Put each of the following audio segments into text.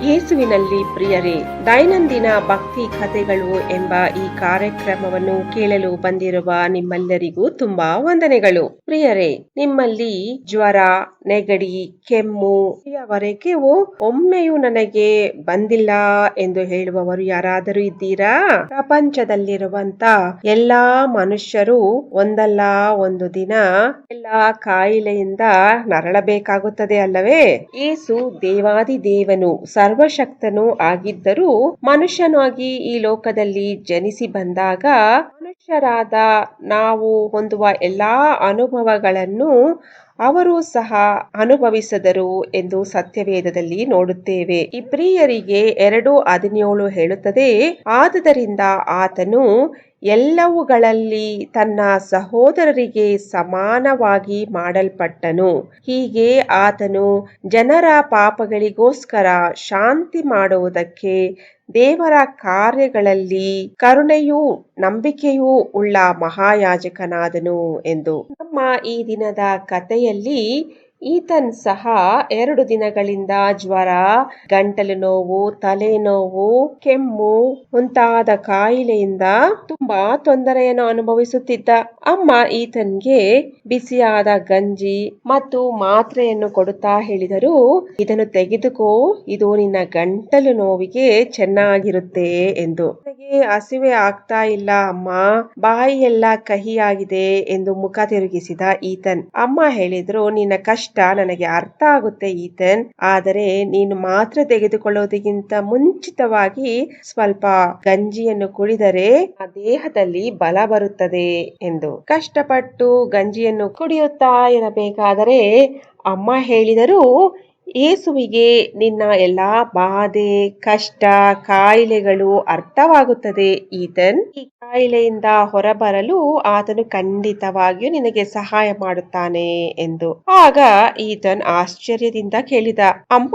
ಯೇಸುವಿನಲ್ಲಿ ಪ್ರಿಯರೇ, ದೈನಂದಿನ ಭಕ್ತಿ ಕಥೆಗಳು ಎಂಬ ಈ ಕಾರ್ಯಕ್ರಮವನ್ನು ಕೇಳಲು ಬಂದಿರುವ ನಿಮ್ಮೆಲ್ಲರಿಗೂ ತುಂಬಾ ವಂದನೆಗಳು. ಪ್ರಿಯರೇ, ನಿಮ್ಮಲ್ಲಿ ಜ್ವರ, ನೆಗಡಿ, ಕೆಮ್ಮು ಇವರೆಗೆ ಒಮ್ಮೆಯೂ ನನಗೆ ಬಂದಿಲ್ಲ ಎಂದು ಹೇಳುವವರು ಯಾರಾದರೂ ಇದ್ದೀರಾ? ಪ್ರಪಂಚದಲ್ಲಿರುವಂತ ಎಲ್ಲಾ ಮನುಷ್ಯರು ಒಂದಲ್ಲ ಒಂದು ದಿನ ಎಲ್ಲಾ ಕಾಯಿಲೆಯಿಂದ ನರಳಬೇಕಾಗುತ್ತದೆ ಅಲ್ಲವೇ? ಯೇಸು ದೇವಾದಿ ದೇವನು ಸರ್ವಶಕ್ತನೂ ಆಗಿದ್ದರೂ ಮನುಷ್ಯನಾಗಿ ಈ ಲೋಕದಲ್ಲಿ ಜನಿಸಿ ಬಂದಾಗ ಮನುಷ್ಯರಾದ ನಾವು ಹೊಂದುವ ಎಲ್ಲಾ ಅನುಭವಗಳನ್ನು ಅವರು ಸಹ ಅನುಭವಿಸಿದರು ಎಂದು ಸತ್ಯವೇದದಲ್ಲಿ ನೋಡುತ್ತೇವೆ. ಇಬ್ರಿಯರಿಗೆ 2:17 ಹೇಳುತ್ತದೆ, ಆದುದರಿಂದ ಆತನು ಎಲ್ಲವುಗಳಲ್ಲಿ ತನ್ನ ಸಹೋದರರಿಗೆ ಸಮಾನವಾಗಿ ಮಾಡಲ್ಪಟ್ಟನು. ಹೀಗೆ ಆತನು ಜನರ ಪಾಪಗಳಿಗೋಸ್ಕರ ಶಾಂತಿ ಮಾಡುವುದಕ್ಕೆ ದೇವರ ಕಾರ್ಯಗಳಲ್ಲಿ ಕರುಣೆಯೂ ನಂಬಿಕೆಯೂ ಉಳ್ಳ ಮಹಾಯಾಜಕನಾದನು ಎಂದು. ನಮ್ಮ ಈ ದಿನದ ಕಥೆಯಲ್ಲಿ ಈತನ್ ಸಹ 2 ದಿನಗಳಿಂದ ಜ್ವರ, ಗಂಟಲು ನೋವು, ತಲೆನೋವು, ಕೆಮ್ಮು ಮುಂತಾದ ಕಾಯಿಲೆಯಿಂದ ತುಂಬಾ ತೊಂದರೆಯನ್ನು ಅನುಭವಿಸುತ್ತಿದ್ದ. ಅಮ್ಮ ಈತನ್ಗೆ ಬಿಸಿಯಾದ ಗಂಜಿ ಮತ್ತು ಮಾತ್ರೆಯನ್ನು ಕೊಡುತ್ತಾ ಹೇಳಿದರು, ಇದನ್ನು ತೆಗೆದುಕೋ, ಇದು ನಿನ್ನ ಗಂಟಲು ನೋವಿಗೆ ಚೆನ್ನಾಗಿರುತ್ತೆ ಎಂದು. ನನಗೆ ಹಸಿವೆ ಆಗ್ತಾ ಇಲ್ಲ ಅಮ್ಮ, ಬಾಯಿಯೆಲ್ಲ ಕಹಿಯಾಗಿದೆ ಎಂದು ಮುಖ ತಿರುಗಿಸಿದ ಈತನ್. ಅಮ್ಮ ಹೇಳಿದ್ರು, ನಿನ್ನ ಕಷ್ಟ ನನಗೆ ಅರ್ಥ ಆಗುತ್ತೆ ಈತನ್, ಆದರೆ ನೀನು ಮಾತ್ರೆ ತೆಗೆದುಕೊಳ್ಳೋದಕ್ಕಿಂತ ಮುಂಚಿತವಾಗಿ ಸ್ವಲ್ಪ ಗಂಜಿಯನ್ನು ಕುಡಿದರೆ ಆ ದೇಹದಲ್ಲಿ ಬಲ ಬರುತ್ತದೆ ಎಂದು. ಕಷ್ಟಪಟ್ಟು ಗಂಜಿಯನ್ನು ಕುಡಿಯುತ್ತಾ ಇರಬೇಕಾದರೆ ಅಮ್ಮ ಹೇಳಿದರು, ಯೇಸುವಿಗೆ ನಿನ್ನ ಎಲ್ಲಾ ಬಾಧೆ, ಕಷ್ಟ, ಕಾಯಿಲೆಗಳು ಅರ್ಥವಾಗುತ್ತದೆ ಈತನ್. ಈ ಕಾಯಿಲೆಯಿಂದ ಹೊರಬರಲು ಆತನು ಖಂಡಿತವಾಗಿಯೂ ನಿನಗೆ ಸಹಾಯ ಮಾಡುತ್ತಾನೆ ಎಂದು. ಆಗ ಈತನ್ ಆಶ್ಚರ್ಯದಿಂದ ಕೇಳಿದ, ಅಮ್ಮ,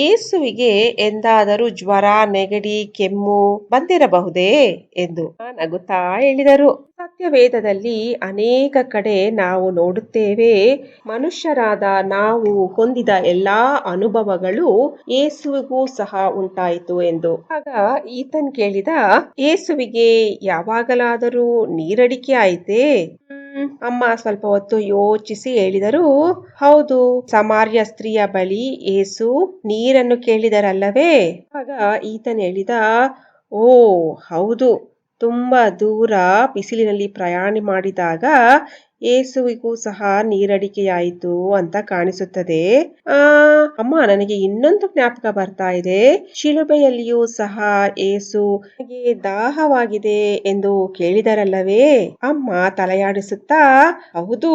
ಯೇಸುವಿಗೆ ಎಂದಾದರೂ ಜ್ವರ, ನೆಗಡಿ, ಕೆಮ್ಮು ಬಂದಿರಬಹುದೇ ಎಂದು. ನಗುತ್ತಾ ಹೇಳಿದರು, ಸತ್ಯವೇದದಲ್ಲಿ ಅನೇಕ ಕಡೆ ನಾವು ನೋಡುತ್ತೇವೆ, ಮನುಷ್ಯರಾದ ನಾವು ಹೊಂದಿದ ಎಲ್ಲಾ ಅನುಭವಗಳು ಯೇಸುವಿಗೂ ಸಹ ಉಂಟಾಯಿತು ಎಂದು. ಆಗ ಈತನ್ ಕೇಳಿದ, ಯೇಸುವಿಗೆ ಯಾವಾಗಲಾದರೂ ನೀರಡಿಕೆ ಆಯಿತೇ? ಅಮ್ಮ ಸ್ವಲ್ಪ ಹೊತ್ತು ಯೋಚಿಸಿ ಹೇಳಿದರು, ಹೌದು, ಸಮಾರ್ಯ ಸ್ತ್ರೀಯ ಬಳಿ ಯೇಸು ನೀರನ್ನು ಕೇಳಿದರಲ್ಲವೇ? ಆಗ ಈತನ್ ಹೇಳಿದ, ಓ ಹೌದು, ತುಂಬಾ ದೂರ ಬಿಸಿಲಿನಲ್ಲಿ ಪ್ರಯಾಣ ಮಾಡಿದಾಗ ಯೇಸುವಿಗೂ ಸಹ ನೀರಡಿಕೆಯಾಯಿತು ಅಂತ ಕಾಣಿಸುತ್ತದೆ. ಅಮ್ಮ, ನನಗೆ ಇನ್ನೊಂದು ಜ್ಞಾಪಕ ಬರ್ತಾ ಇದೆ, ಶಿಲುಬೆಯಲ್ಲಿಯೂ ಸಹ ಯೇಸು ನನಗೆ ದಾಹವಾಗಿದೆ ಎಂದು ಕೇಳಿದರಲ್ಲವೇ? ಅಮ್ಮ ತಲೆಯಾಡಿಸುತ್ತಾ, ಹೌದು,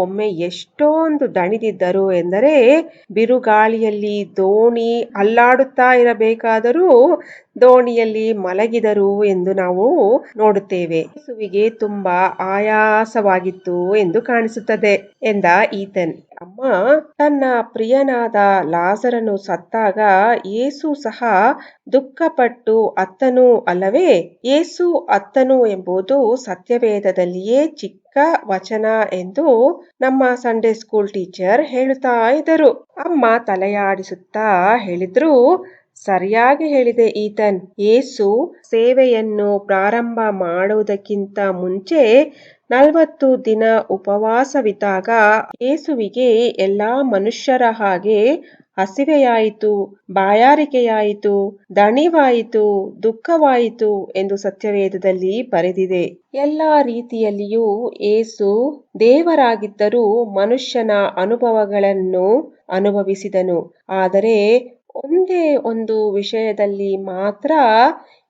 ಒಮ್ಮೆ ಎಷ್ಟೊಂದು ದಣಿದಿದ್ದರು ಎಂದರೆ ಬಿರುಗಾಳಿಯಲ್ಲಿ ದೋಣಿ ಅಲ್ಲಾಡುತ್ತಾ ಇರಬೇಕಾದರೂ ದೋಣಿಯಲ್ಲಿ ಮಲಗಿದರು ಎಂದು ನಾವು ನೋಡುತ್ತೇವೆ. ಯೇಸುವಿಗೆ ತುಂಬಾ ಆಯಾಸವಾಗಿತ್ತು ಎಂದು ಕಾಣಿಸುತ್ತದೆ ಎಂದ ಈತನ್. ಅಮ್ಮ, ತನ್ನ ಪ್ರಿಯನಾದ ಲಾಜರನು ಸತ್ತಾಗ ಯೇಸು ಸಹ ದುಃಖಪಟ್ಟು ಅತ್ತನು ಅಲ್ಲವೇ? ಯೇಸು ಅತ್ತನು ಎಂಬುದು ಸತ್ಯವೇದದಲ್ಲಿಯೇ ಚಿಕ್ಕ ವಚನ ಎಂದು ನಮ್ಮ ಸಂಡೇ ಸ್ಕೂಲ್ ಟೀಚರ್ ಹೇಳುತ್ತಾ ಇದ್ದರು. ಅಮ್ಮ ತಲೆಯಾಡಿಸುತ್ತಾ ಹೇಳಿದ್ರು, ಸರಿಯಾಗಿ ಹೇಳಿದೆ ಈತನ್. ಯೇಸು ಸೇವೆಯನ್ನು ಪ್ರಾರಂಭ ಮಾಡುವುದಕ್ಕಿಂತ ಮುಂಚೆ 40 ದಿನ ಉಪವಾಸವಿದ್ದಾಗ ಯೇಸುವಿಗೆ ಎಲ್ಲಾ ಮನುಷ್ಯರ ಹಾಗೆ ಹಸಿವೆಯಾಯಿತು, ಬಾಯಾರಿಕೆಯಾಯಿತು, ದಣಿವಾಯಿತು, ದುಃಖವಾಯಿತು ಎಂದು ಸತ್ಯವೇದದಲ್ಲಿ ಬರೆದಿದೆ. ಎಲ್ಲಾ ರೀತಿಯಲ್ಲಿಯೂ ಯೇಸು ದೇವರಾಗಿದ್ದರೂ ಮನುಷ್ಯನ ಅನುಭವಗಳನ್ನು ಅನುಭವಿಸಿದನು. ಆದರೆ ಒಂದೇ ಒಂದು ವಿಷಯದಲ್ಲಿ ಮಾತ್ರ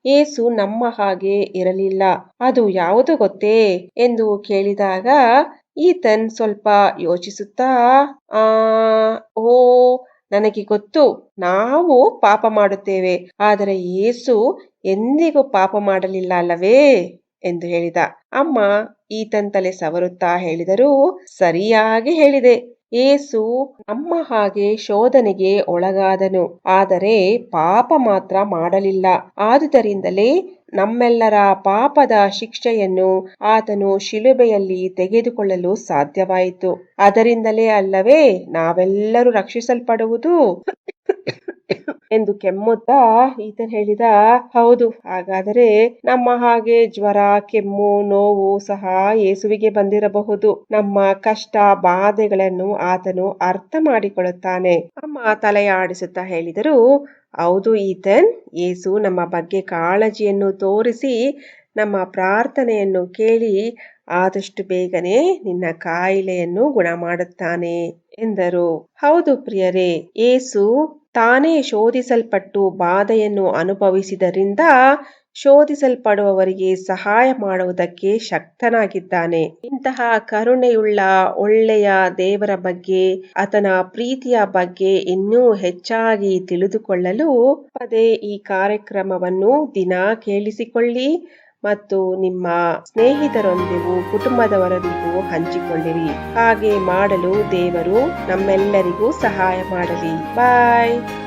ಯೇಸು ನಮ್ಮ ಹಾಗೆ ಇರಲಿಲ್ಲ. ಅದು ಯಾವುದು ಗೊತ್ತೇ ಎಂದು ಕೇಳಿದಾಗ ಈತನ್ ಸ್ವಲ್ಪ ಯೋಚಿಸುತ್ತಾ, ಓ ನನಗೆ ಗೊತ್ತು, ನಾವು ಪಾಪ ಮಾಡುತ್ತೇವೆ, ಆದರೆ ಯೇಸು ಎಂದಿಗೂ ಪಾಪ ಮಾಡಲಿಲ್ಲ ಅಲ್ಲವೇ ಎಂದು ಹೇಳಿದ. ಅಮ್ಮ ಈತನ್ ತಲೆ ಸವರುತ್ತಾ ಹೇಳಿದರು, ಸರಿಯಾಗಿ ಹೇಳಿದೆ, ಯೇಸು ನಮ್ಮ ಹಾಗೆ ಶೋಧನೆಗೆ ಒಳಗಾದನು, ಆದರೆ ಪಾಪ ಮಾತ್ರ ಮಾಡಲಿಲ್ಲ. ಆದುದರಿಂದಲೇ ನಮ್ಮೆಲ್ಲರ ಪಾಪದ ಶಿಕ್ಷೆಯನ್ನು ಆತನು ಶಿಲುಬೆಯಲ್ಲಿ ತೆಗೆದುಕೊಳ್ಳಲು ಸಾಧ್ಯವಾಯಿತು. ಅದರಿಂದಲೇ ಅಲ್ಲವೇ ನಾವೆಲ್ಲರೂ ರಕ್ಷಿಸಲ್ಪಡುವುದು ಎಂದು ಕೆಮ್ಮುತ್ತಾ ಈತನ್ ಹೇಳಿದ, ಹೌದು, ಹಾಗಾದರೆ ನಮ್ಮ ಹಾಗೆ ಜ್ವರ, ಕೆಮ್ಮು, ನೋವು ಸಹ ಯೇಸುವಿಗೆ ಬಂದಿರಬಹುದು. ನಮ್ಮ ಕಷ್ಟ ಬಾಧೆಗಳನ್ನು ಆತನು ಅರ್ಥ ಮಾಡಿಕೊಳ್ಳುತ್ತಾನೆ. ಅಮ್ಮ ತಲೆಯಾಡಿಸುತ್ತಾ ಹೇಳಿದರು, ಹೌದು ಈತನ್, ಯೇಸು ನಮ್ಮ ಬಗ್ಗೆ ಕಾಳಜಿಯನ್ನು ತೋರಿಸಿ ನಮ್ಮ ಪ್ರಾರ್ಥನೆಯನ್ನು ಕೇಳಿ ಆದಷ್ಟು ಬೇಗನೆ ನಿನ್ನ ಕಾಯಿಲೆಯನ್ನು ಗುಣ ಮಾಡುತ್ತಾನೆ ಎಂದರು. ಹೌದು ಪ್ರಿಯರೇ, ಯೇಸು ತಾನೇ ಶೋಧಿಸಲ್ಪಟ್ಟು ಬಾಧೆಯನ್ನು ಅನುಭವಿಸಿದರಿಂದ ಶೋಧಿಸಲ್ಪಡುವವರಿಗೆ ಸಹಾಯ ಮಾಡುವುದಕ್ಕೆ ಶಕ್ತನಾಗಿದ್ದಾನೆ. ಇಂತಹ ಕರುಣೆಯುಳ್ಳ ಒಳ್ಳೆಯ ದೇವರ ಬಗ್ಗೆ, ಆತನ ಪ್ರೀತಿಯ ಬಗ್ಗೆ ಇನ್ನೂ ಹೆಚ್ಚಾಗಿ ತಿಳಿದುಕೊಳ್ಳಲು ಪದೇ ಈ ಕಾರ್ಯಕ್ರಮವನ್ನು ದಿನ ಕೇಳಿಸಿಕೊಳ್ಳಿ ಮತ್ತು ನಿಮ್ಮ ಸ್ನೇಹಿತರೊಂದಿಗೂ ಕುಟುಂಬದವರೊಂದಿಗೂ ಹಂಚಿಕೊಳ್ಳಿರಿ. ಹಾಗೆ ಮಾಡಲು ದೇವರು ನಮ್ಮೆಲ್ಲರಿಗೂ ಸಹಾಯ ಮಾಡಲಿ. ಬಾಯ್.